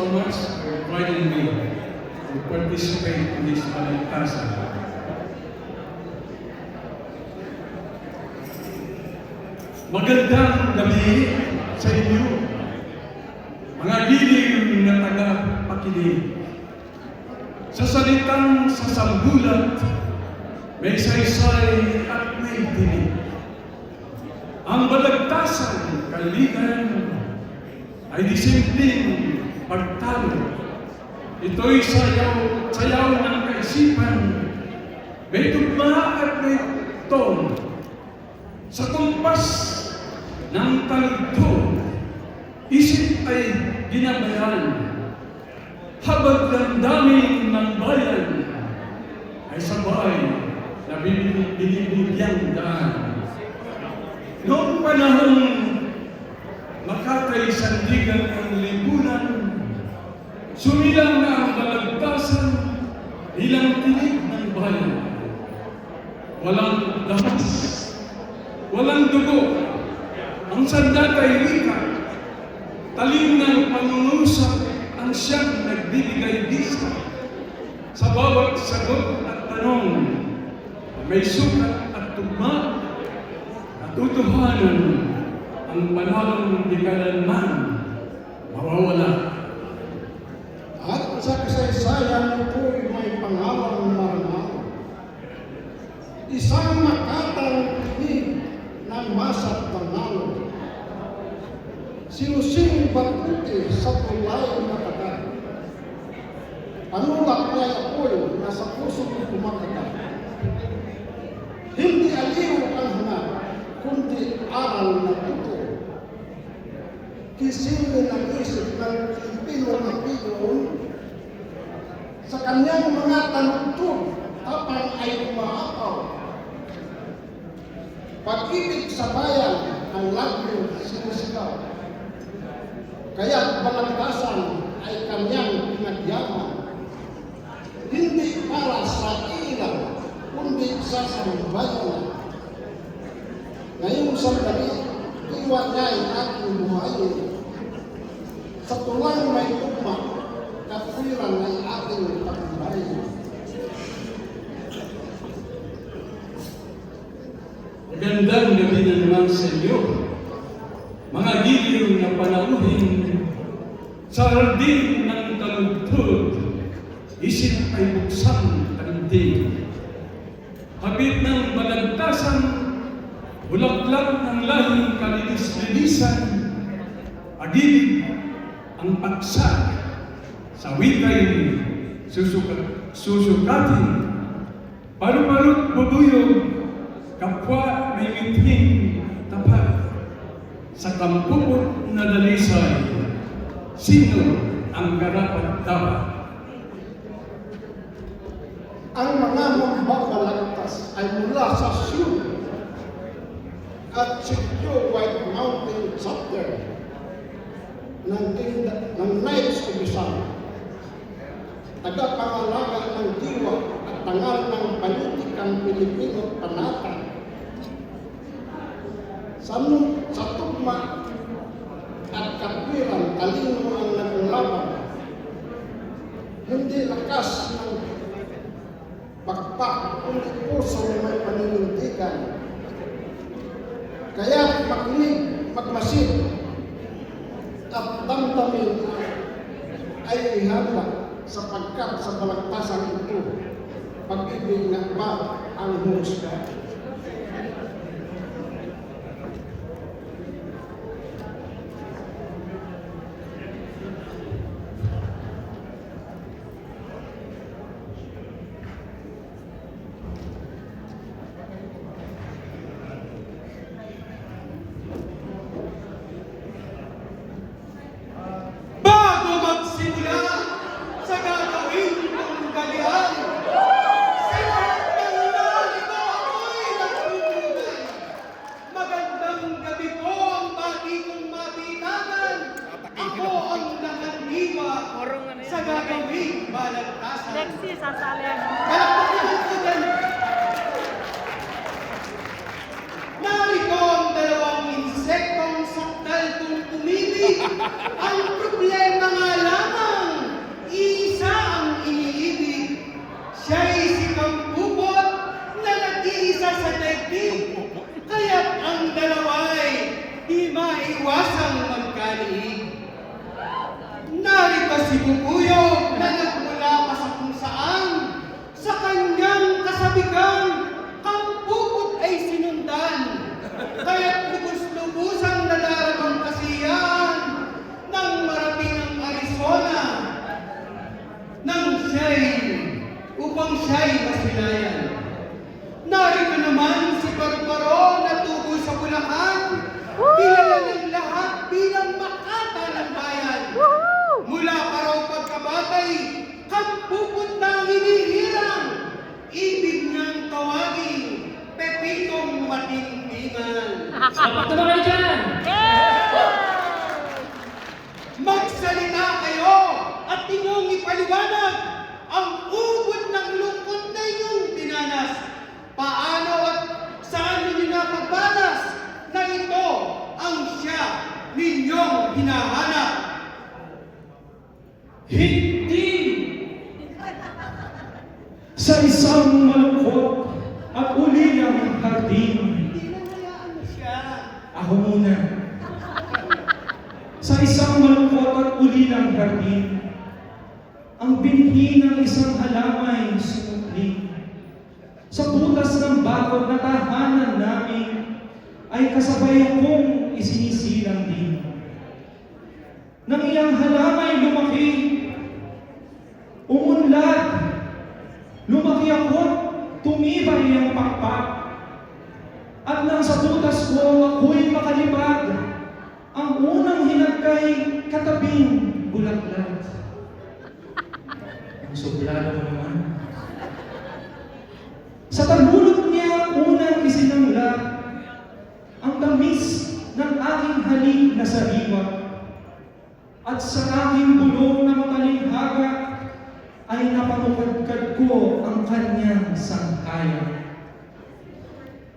so much for inviting me to participate in this Balagtasan. Magandang gabi sa inyo, mga giliw na taga-pakinig. Sa salitang sasambulat, may saysay at may tinig. Ang balagtasan, kaligan, ay disimpleng pagtalo. Ito'y sayaw ng kaisipan, may tugma at may tono. Sa kumpas ng taludtog, isip ay ginabayan. Habang damdamin ng bayan ay sabay na binibigyang daan. Noong panahon Makatay sandigan ng lipunan, sumilang na ang balagtasan bilang tinig ng bayan. Walang dahas, walang dugo, ang sandatay wika, talim ng pangungusap ang siyang nagbibigay bisa. Sa bawat sagot at tanong, may sukat at tugma, katotohanan ang panahon di kailanman mawawala. At sa kasaysayan ito'y may pangalang marangal. Isang makatang tinig ng masat Manalo. Sinusing bakuti sa tulay na kagat. Panulak niya apoy na sa puso ko kumakagat. Hindi aliw ang hanap, kundi aral na tuto. Kisingin ang isip ng Pilipino na piyon, sa kanyang mga talugtog, tapang ay umaapaw. Pag-ibig sa bayan ang labyong sinisigaw. Kaya't balagtasan ay kanyang pinagyaman. Hindi para sa ilan, kundi sa sambayanan. Ngayong sandali, iwan niya ang ating buhayin. Sa tulang may tugma, katwiran ay ating pagbayin. Magandang gabi na naman sa inyo, mga giliw na panauhin. Sa hardin ng taludtog, isip ay buksang tandig. Habit ng balagtasan, bulaklak ng lahing kalinis-linisan, agilid ang paksa sa wikay susukatin, paru-parut bubuyog, kapwa may mithing tapat. Sa kampukot na dalisay, sino ang karapat-dapat? Ang mga mambabalagtas ay mula sa Sioux at Sitio White Mountain chapter ng Knights of Islam. Tagapangalaga ng diwa at tangal ng panitikang Pilipino panata. Sa tugma at katwiran, talino ang naglaban. Hindi lakas ng pagpak, kundi puso may paninindigan. Kaya makinig, magmasid, at damdamin ay ihanda sapagkat sa balagtasan ito, pag-ibig na ba ang husga. Sa gagawing balagtasan. Lexi, sasalihan mo. Narito ang dalawang insektong sakdal kung tumiti. Ang problema nga lamang sibuyog na nagmula pa sa kung saan, sa kanyang kasabikan, kampupot ay sinundan. Kaya't lubos-lubusang nadarabang kasiyahan ng marating ang Arizona upang siya'y masilayan. Narito naman si Barbaro na tubo sa Bulacan, kilala ng lahat bilang Makata ng bayan. Mula pa raw pagkabatay, kampupot na ang hinihirang, ibig niyang tawagin, Pepitong Matintingan. Sapat na ba kayo dyan? Magsalita kayo at inyong ipaliwanag ang ubod ng lungkot na inyong dinanas. Paano at saan ninyo napagbalas na ito ang siya ninyong hinahanap? Hindi! Sa isang malungkot at ulilang hardin, Hindi na hayaan mo siya. ako muna. Sa isang malungkot at ulilang hardin, ang binhi ng isang halamay sumukling. Sa butas ng bakod na tahanan namin, ay kasabay kong isinisilang din. Nang iyang halamay lumaki, umunlad, lumaki ako, tumibay ang pakpak. At nang sa butas ko ako'y makalipad, ang unang hinagkay katabing bulaklak. Ang suplado mo naman. Sa tagulog niya unang isinangla, ang tamis ng aking halik na sariwa, at sa aking bulong na matalinghaga ay napanukadkad ko ang kanyang sangkaya.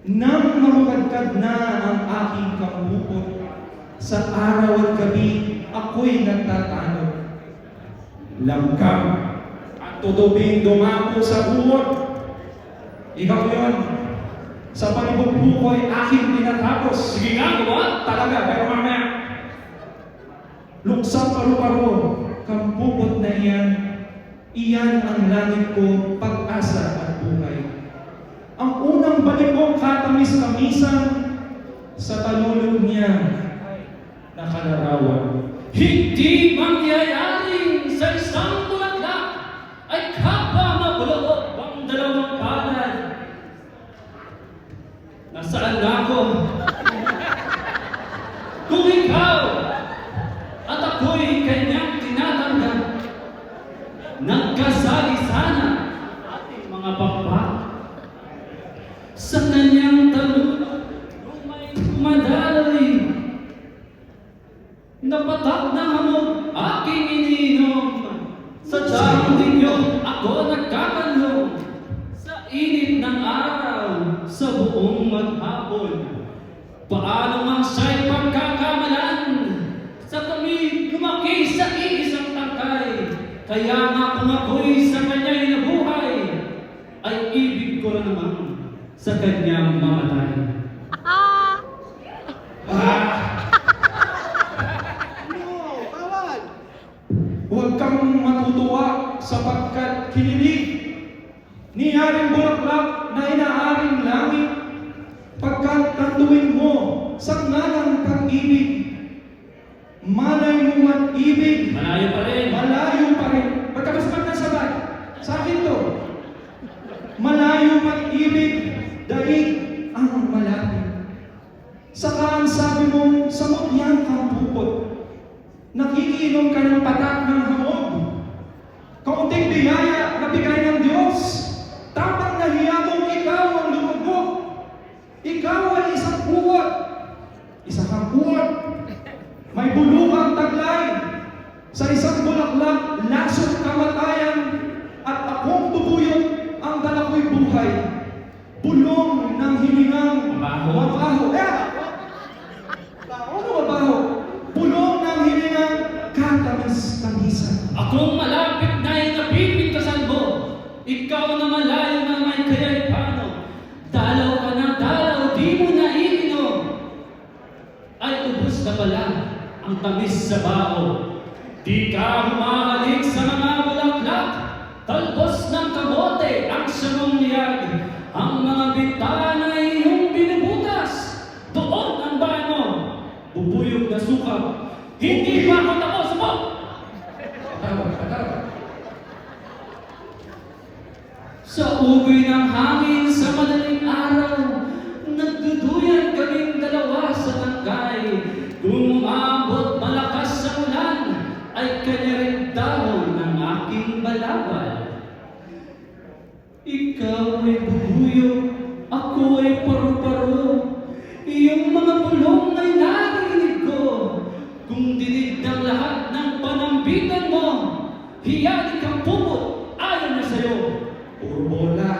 Nang mamukadkad na ang aking kampupot, sa araw at gabi ako'y nagtatanong. Langkam at tutubing dumako sa buwot. Ikaw yun. Sa palibog ko'y aking tinatapos. Sige nga, gawa. Talaga, pero mamaya. Luksang paru-paro, kampupot na iyan. Iyan ang langit ko, pag-asa at buhay. Ang unang balik kong katamis-tamisan, sa talulog niya, nakalarawan. Hindi mangyayaring sa isang bulaklak ay kapwa mabulok ang dalawang palad. Nasaan na ako? Kung ikaw at ako'y kanyang tinatanggap, nagkasali sana ating mga pakpak. Sa kanyang talulog, lumay madaloy, napatak na hamog aking ininom. Sa tiyang ninyo ako nagkakanlong, sa init ng araw, sa buong maghapon. Paano man siya'y pagkakamalan, sa kami lumaki sa iisang tangkay. Kaya nga kung ako'y sa kanya'y nabuhay, ay ibig ko na naman sa kanyang mamatay. Bawal! Huwag kang matutuwa sapagkat kinilig ni Haring Bulaklak na inaaring langit pagkat tanduin mo sa ngalang pag-ibig. Malay mo at ibig, Malayo pa rin. malayo pa rin. Magkabasbat na sabay. Sa akin to. Malayo at ibig, daig ang malapit. Saka ang sabi mong samot yan kang pupot. Nakikiinom ka ng patak ng hamog. Kaunting biyaya na bigay ng Diyos. Tapang nahiya mong ikaw ang lumugok. Ikaw ay isang buwat. Isa kang buwat. May bulungang taglay. Sa isang bulaklak, lasot kamatayan. At akong tubuyot ang dala ko'y buhay. Bulong ng hiningang Mabaho. mabaho. Ano mabaho? Bulong ng hiningang katamis-tamisan. Akong malapit na napipintasan mo. Ikaw na malayo na may kaya'y paano. Dalaw ka ng dalaw, di mo na iinom. Ay ubos na pala ang tamis sa bao. Di ka humahalik sa mga bulaklak, talbos ng kamote ang siyang niyag. Ang mga bintana ay iyong binubutas. Doon ang bahay mo, bubuyog na suka. Hindi pa ako tapos mo! Sa ugoy ng hangin sa madaling araw, nagduduyan kaming dalawa sa tangkay. Kung umabot malakas sa ulan, ay kanya rin dahon ng aking balabal. Ikaw ay bubuyog, ako ay paru-paro. Iyong mga bulong ay narinig ko. Kung dinig ng lahat ng panambitan mo, hiyali kang pupot, ayon na sa'yo. Puro bola.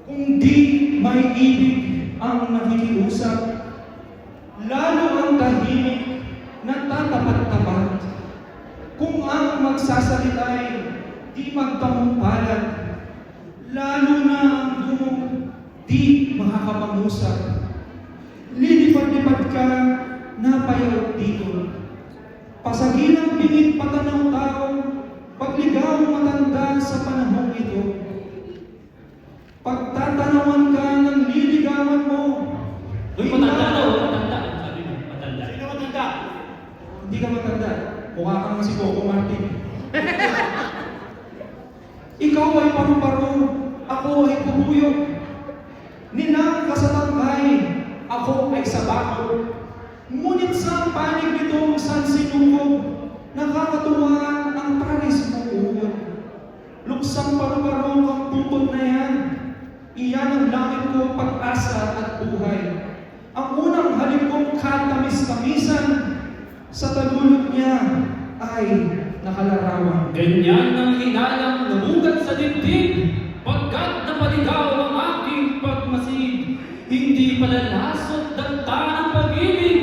Kung di may ibig ang nakikiusap, lalo ang tahimik na tatapat-tapat. Kung ang magsasalita ay di magtamumpalat, lalo na ang dumong di makakapag-usap. Lilipad-lipad ka na payaw dito. Pasagilang pingit patanaw tao, pagligaw matanda sa panahong ito. Pagtatanawan ka ng liligawan mo. Uy, matanda daw, matanda. Sabi mo, matanda. Sino matanda? Hindi ka matanda. Mukha kang si Coco Martin. Ikaw ay paru-paro, ako ay bubuyog. Ninang ka sa tangkay, ako ay sa bako. Ngunit sa panig nitong sansinungog, nakakatuwa ang pares mo ulo. Luksang paru-paro ang pupot na yan. Iyan ang langit ko, pag-asa at buhay. Ang unang halik kong katamis-tamisan, sa talulog niya ay nakalarawan. Ganyan ang hinalang namugat sa dibdib, pagkat napaligaw ang aking pagmasid. Hindi palalasot dagta ng pag-ibig,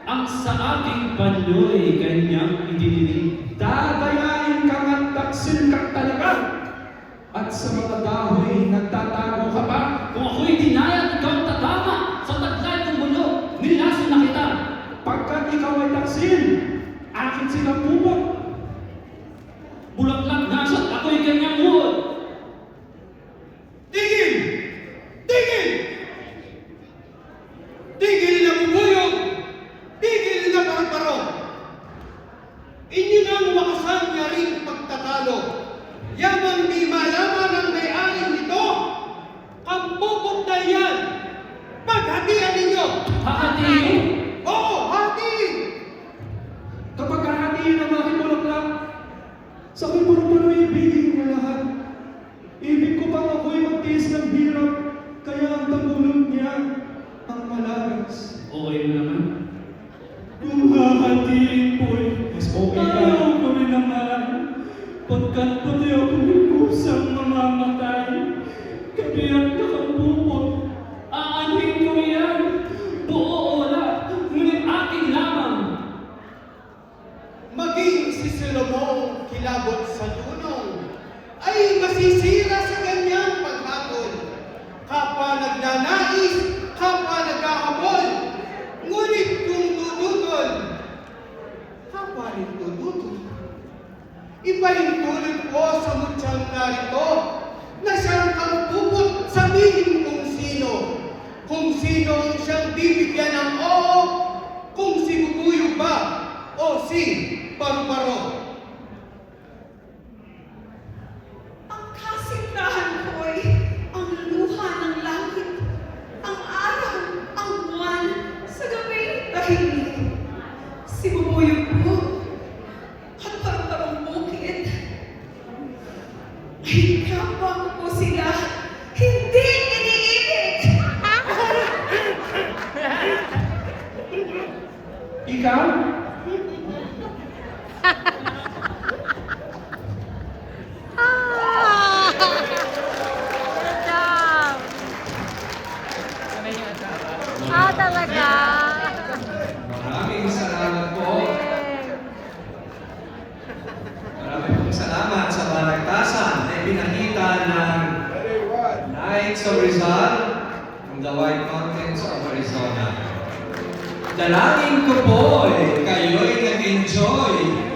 ang sa aking panyo'y kanyang idinilig. Dadayain kang at taksil kang talaga, at sa mga dahoy nagtatago ka pa. Kung ako'y dinayat, ikaw tatama sa taglay kong bulo, nilaso na kita. Pagkat ikaw ay taksil, akin silang pupot. Bulaklak nasa't ako'y kanyang uod. Tigil! Tigil! Tigil na bubuyog! Tigil na paru-paro! Inyo nang wakasang yaring pagtatalo. Yamang di malaman ang may-ari nito. Kampupot na yan! Paghatian ninyo! Hahatiin! Oo, hatiin! Kapag kahatiin ang aking bulaklak, sa aking puro-puro ibigin mo lahat. Ibig ko pang ako'y magtiis ng hirap, kaya ang tagulog niya ang malagas. Okay mo naman. Yung hahatiin ko'y mas okay ka. Ayaw ko rin naman, pagkat pati ako'y kusang mamamatay. Kapiat ka kang bupot, aanhin ko yan. Buo wala, ngunit aking lamang. Maging si Salomong kilabot sa dunong ay masisira sa ganyang paghatol. Kapwa nagnanais, kapwa nagkahabol, ngunit kung tututol, kapwa rin tututol. Ipahintulot ko sa mutyang narito na siyang kampupot, sabihin kung sino. Kung sino ang siyang bibigyan ng oo, kung si bubuyog ba o si paru-paro. Ang kasintahan ko'y ang luha ng langit, ang araw, ang buwan, sa gabi tahimik. Si bubuyog po at paru-parong bukid. Ay kapwa ko po sila, hindi iniibig. Ikaw? Talaga. Maraming salamat po. Maraming pong salamat sa balagtasan na pinakita ng Knights of Rizal from the White Mountains of Arizona. Dalangin ko po'y kayo'y nag-enjoy